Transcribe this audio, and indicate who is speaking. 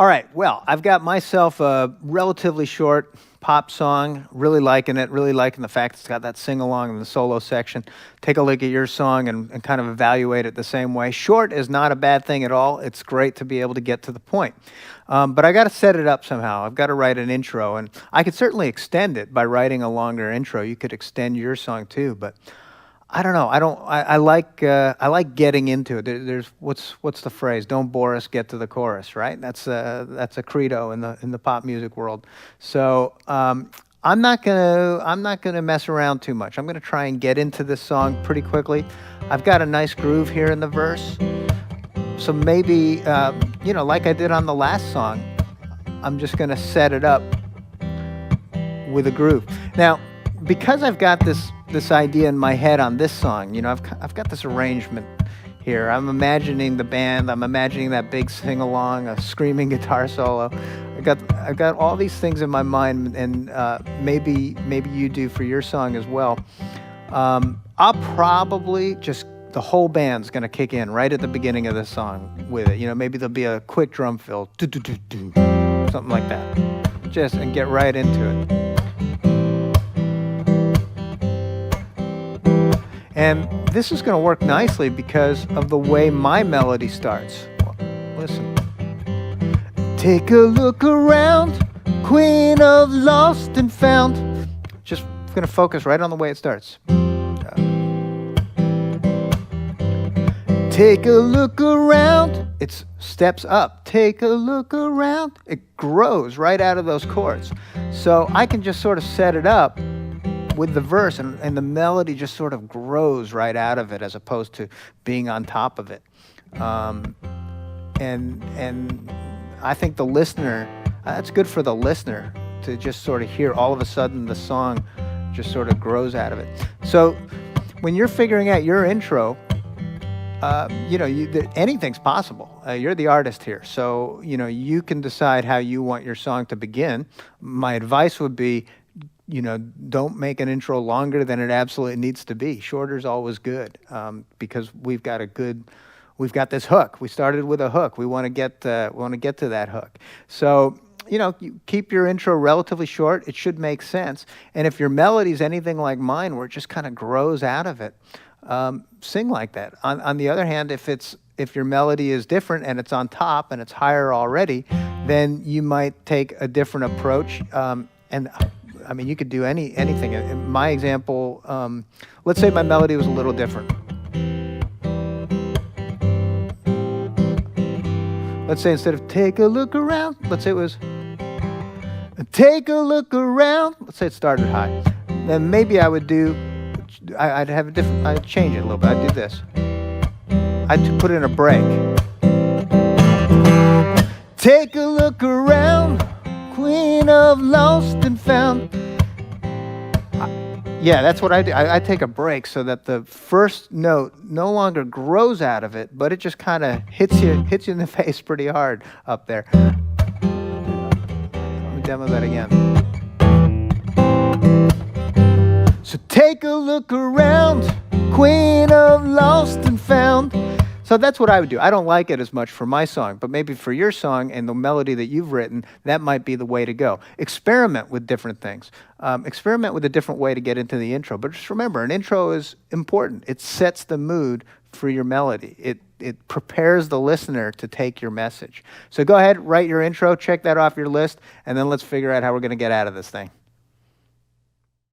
Speaker 1: All right, well, I've got myself a relatively short pop song, really liking it, really liking the fact it's got that sing-along in the solo section. Take a look at your song and kind of evaluate it the same way. Short is not a bad thing at all. It's great to be able to get to the point. But I got to set it up somehow. I've got to write an intro, and I could certainly extend it by writing a longer intro. You could extend your song too, but I don't know. I like getting into it. There's what's the phrase? Don't bore us, get to the chorus, right? That's a credo in the pop music world. So I'm not gonna mess around too much. I'm gonna try and get into this song pretty quickly. I've got a nice groove here in the verse, so maybe like I did on the last song, I'm just gonna set it up with a groove. Now, because I've got this idea in my head on this song, I've got this arrangement here. I'm imagining the band. I'm imagining that big sing-along, a screaming guitar solo. I've got all these things in my mind, and maybe you do for your song as well. I'll probably just the whole band's gonna kick in right at the beginning of the song with it. Maybe there'll be a quick drum fill, something like that, and get right into it. And this is going to work nicely because of the way my melody starts. Listen. Take a look around, queen of lost and found. Just going to focus right on the way it starts. Take a look around. It steps up. Take a look around. It grows right out of those chords. So I can just sort of set it up with the verse, and the melody just sort of grows right out of it as opposed to being on top of it. And I think the listener, that's good for the listener to just sort of hear all of a sudden the song just sort of grows out of it. So when you're figuring out your intro, anything's possible. You're the artist here. So, you can decide how you want your song to begin. My advice would be, don't make an intro longer than it absolutely needs to be. Shorter is always good because we've got this hook. We started with a hook. We want to get to that hook. So, you keep your intro relatively short. It should make sense. And if your melody is anything like mine, where it just kind of grows out of it, sing like that. On the other hand, if your melody is different and it's on top and it's higher already, then you might take a different approach. You could do anything. In my example, let's say my melody was a little different. Let's say instead of take a look around, let's say it was take a look around. Let's say it started high. Then maybe I would I'd change it a little bit. I'd do this. I'd put in a break. Take a look around, queen of lost and found. Yeah, that's what I do. I take a break so that the first note no longer grows out of it, but it just kind of hits you in the face pretty hard up there. Let me demo that again. So take a look around, queen of lost and found. So that's what I would do. I don't like it as much for my song, but maybe for your song and the melody that you've written, that might be the way to go. Experiment with different things. Experiment with a different way to get into the intro. But just remember, an intro is important. It sets the mood for your melody. It prepares the listener to take your message. So go ahead, write your intro, check that off your list, and then let's figure out how we're going to get out of this thing.